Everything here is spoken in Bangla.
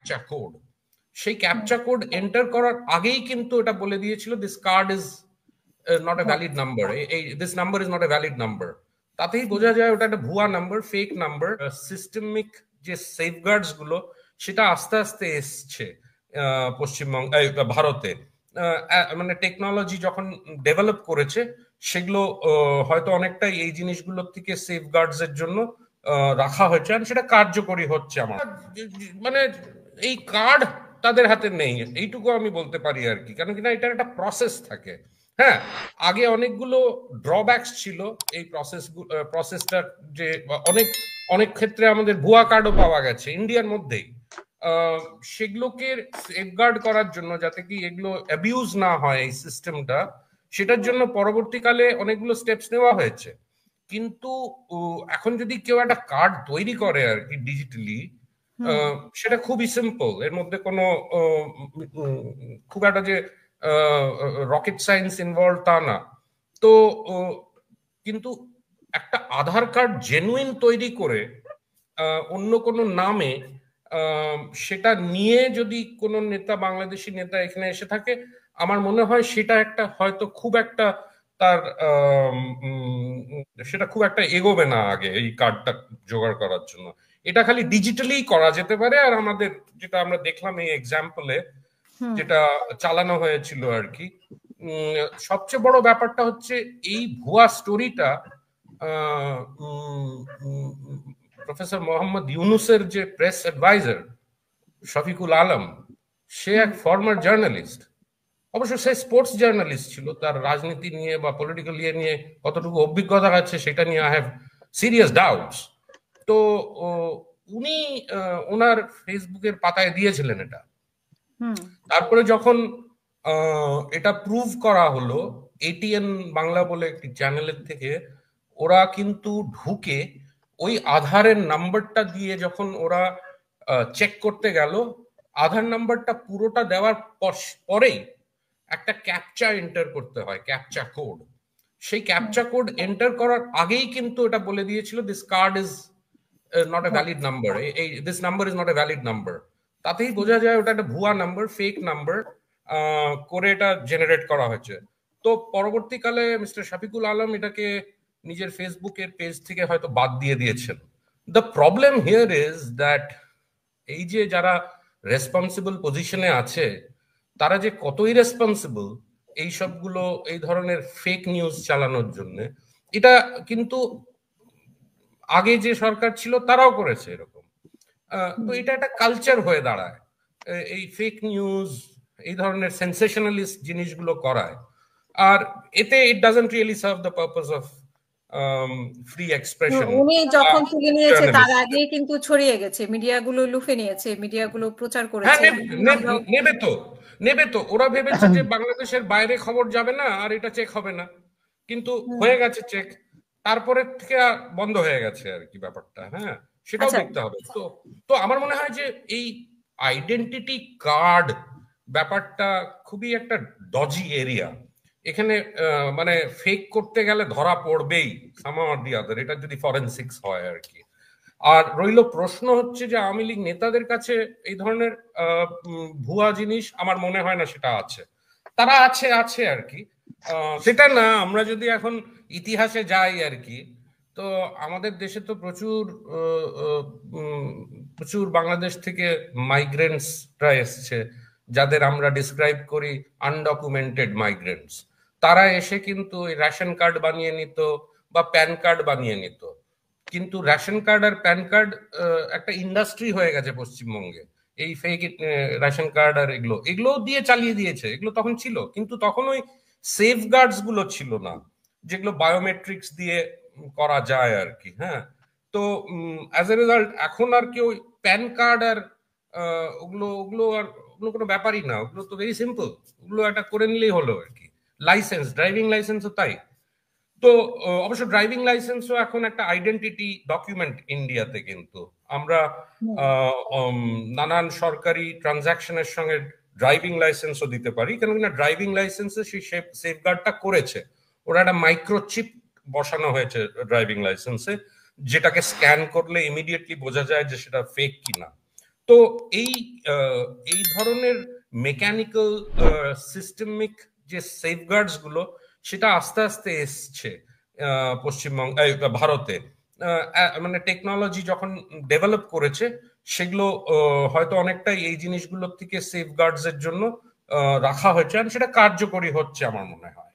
ক্যাপচা কোড, সেই ক্যাপচা কোড এন্টার করার আগেই কিন্তু এটা বলে দিয়েছিল this card is not a valid number, this number is not a valid number. তাতেই বোঝা যায় ওটা একটা ভুয়া নাম্বার, ফেক নাম্বার। সিস্টেমিক যে সেফগার্ডস গুলো সেটা আস্তে আস্তে এসছে পশ্চিমবঙ্গ ভারতে, মানে টেকনোলজি যখন ডেভেলপ করেছে সেগুলো হয়তো অনেকটাই এই জিনিসগুলোর থেকে সেফগার্ডস এর জন্য রাখা হয়েছে, আর সেটা কার্যকরী হচ্ছে। আমার মানে এই কার্ড তাদের হাতে নেই এইটুকু আমি বলতে পারি আর কি, কেন কিনা এটার একটা প্রসেস থাকে। হ্যাঁ, আগে অনেকগুলো ড্রব্যাকস ছিল এই প্রসেসটা, যে অনেক অনেক ক্ষেত্রে আমাদের ভুয়া কার্ডও পাওয়া গেছে ইন্ডিয়ার মধ্যেই। সেগুলোকে সেফগার্ড করার জন্য, যাতে কি এগুলো অ্যাবিউজ না হয় এই সিস্টেমটা, সেটার জন্য পরবর্তীকালে অনেকগুলো স্টেপস নেওয়া হয়েছে। কিন্তু এখন যদি কেউ একটা কার্ড তৈরি করে আর কি ডিজিটালি, সেটা খুবই সিম্পল, এর মধ্যে কোনো খুব একটা যে রকেট সায়েন্স ইনভলভ তা না। তো কিন্তু একটা আধার কার্ড জেনুইন তৈরি করে অন্য কোনো নামে সেটা নিয়ে যদি কোনো নেতা, বাংলাদেশি নেতা এখানে এসে থাকে, আমার মনে হয় সেটা একটা হয়তো খুব একটা তার সেটা খুব একটা এগোবে না আগে এই কার্ডটা জোগাড় করার জন্য। এটা খালি ডিজিটালি করা যেতে পারে। আর আমাদের যেটা আমরা দেখলাম এই এক্সাম্পলে যেটা চালানো হয়েছিল আর কি, সবচেয়ে বড় ব্যাপারটা হচ্ছে এই ভুয়া স্টোরিটা প্রফেসর মোহাম্মদ ইউনুসের যে প্রেস অ্যাডভাইজার শফিকুল আলম, সে এক ফর্মার জার্নালিস্ট। অবশ্য সে স্পোর্টস জার্নালিস্ট ছিল, তার রাজনীতি নিয়ে বা পলিটিক্যাল ইয়ে নিয়ে কতটুকু অভিজ্ঞতা আছে সেটা নিয়ে আই হ্যাভ সিরিয়াস ডাউটস। তো উনি ওনার ফেসবুকের পাতায় দিয়েছিলেন এটা। তারপরে যখন এটা প্রুভ করা হলো এটিএন বাংলা বলে একটি চ্যানেলের থেকে, ওরা কিন্তু ঢুকে ওই আধারের নাম্বারটা দিয়ে যখন ওরা চেক করতে গেল, আধার নাম্বারটা পুরোটা দেওয়ার পরেই একটা ক্যাপচা এন্টার করতে হয়, ক্যাপচা কোড। সেই ক্যাপচা কোড এন্টার করার আগেই কিন্তু এটা বলে দিয়েছিল this card is not a valid number, this number is not a valid number. তাতেই বোঝা যায় ওটা একটা ভুয়া নাম্বার, ফেক নাম্বার করে এটা জেনারেট করা হয়েছে। তো পরবর্তীকালে মিস্টার শফিকুল আলম এটাকে নিজের ফেসবুকের পেজ থেকে হয়তো বাদ দিয়ে দিয়েছেন। The problem here is that এই যে যারা রেসপন্সিবল পজিশনে আছে, তারা যে কতই রেসপন্সিবল এই সবগুলো, এই ধরনের ফেক নিউজ চালানোর জন্য, এটা কিন্তু আগে যে সরকার ছিল তারাও করেছে এরকম। তো এটা একটা কালচার হয়ে দাঁড়ায় এই ফেক নিউজ, এই ধরনের সেন্সেশনালিস্ট জিনিসগুলো করায়। আর এতে it doesn't really serve the purpose of free expression. উনি যখন তুলে নিয়েছে তার আগে কিন্তু ছড়িয়ে গেছে, মিডিয়াগুলো লুফে নিয়েছে, মিডিয়াগুলো প্রচার করেছে। নেবে তো ওরা ভেবেছে যে বাংলাদেশের বাইরে খবর যাবে না আর এটা চেক হবে না, কিন্তু হয়ে গেছে চেক, তারপরে থেকে বন্ধ হয়ে গেছে আর কি ব্যাপারটা। হ্যাঁ, সেটাও দেখতে হবে। তো তো আমার মনে হয় যে এই আইডেন্টিটি কার্ড ব্যাপারটা খুবই একটা ডজি এরিয়া। এখানে মানে ফেক করতে গেলে ধরা পড়বেই সামহাউ অর দি আদার, এটা যদি ফরেনসিক্স হয় আর কি। আর রইল প্রশ্ন হচ্ছে যে আওয়ামী লীগ নেতাদের কাছে এই ধরনের ভুয়া জিনিস আমার মনে হয় না সেটা আছে। তারা আছে আর কি, সেটা না। আমরা যদি এখন ইতিহাসে যাই আর কি, তো আমাদের দেশে তো প্রচুর বাংলাদেশ থেকে মাইগ্রেন্টসরা এসছে, যাদের আমরা ডিসক্রাইব করি আনডকুমেন্টেড মাইগ্রেন্টস। তারা এসে কিন্তু রেশন কার্ড বানিয়ে নিত বা প্যান কার্ড বানিয়ে নিত। কিন্তু রেশন কার্ড আর প্যান কার্ড একটা ইন্ডাস্ট্রি হয়ে গেছে পশ্চিমবঙ্গে। এই ফেক রেশন কার্ড আর এগুলো দিয়ে চালিয়ে দিয়েছে। এগুলো তখন ছিল, কিন্তু তখন ওই সেফগার্ডস গুলো ছিল না, যেগুলো বায়োমেট্রিক্স দিয়ে করা যায় আর কি। হ্যাঁ, তো অ্যাজ এ রেজাল্ট এখন আর কেউ প্যান কার্ড আর ওগুলো কোনো ব্যাপারই না। ওগুলো তো ভেরি সিম্পল, ওগুলো একটা করে নিলেই হলো আর কি। লাইসেন্স, ড্রাইভিং লাইসেন্সও তাই। তো অবশ্য ড্রাইভিং লাইসেন্সও এখন একটা আইডেন্টিটি ডকুমেন্ট ইন্ডিয়াতে। কিন্তু আমরা নানান সরকারি ট্রানজাকশনের সঙ্গে ড্রাইভিং লাইসেন্সও দিতে পারি, কেন কিনা ড্রাইভিং লাইসেন্সে সেই সেফগার্ডটা করেছে। ওরা একটা মাইক্রোচিপ বসানো হয়েছে ড্রাইভিং লাইসেন্সে, যেটাকে স্ক্যান করলে ইমিডিয়েটলি বোঝা যায় যে সেটা ফেক কিনা। তো এই এই ধরনের মেকানিক্যাল সিস্টেমিক যে সেফগার্ডস গুলো সেটা আস্তে আস্তে এসছে পশ্চিমবঙ্গ ভারতে। মানে টেকনোলজি যখন ডেভেলপ করেছে সেগুলো হয়তো অনেকটাই এই জিনিসগুলোর থেকে সেফগার্ডস এর জন্য রাখা হয়েছে, আর সেটা কার্যকরী হচ্ছে আমার মনে হয়।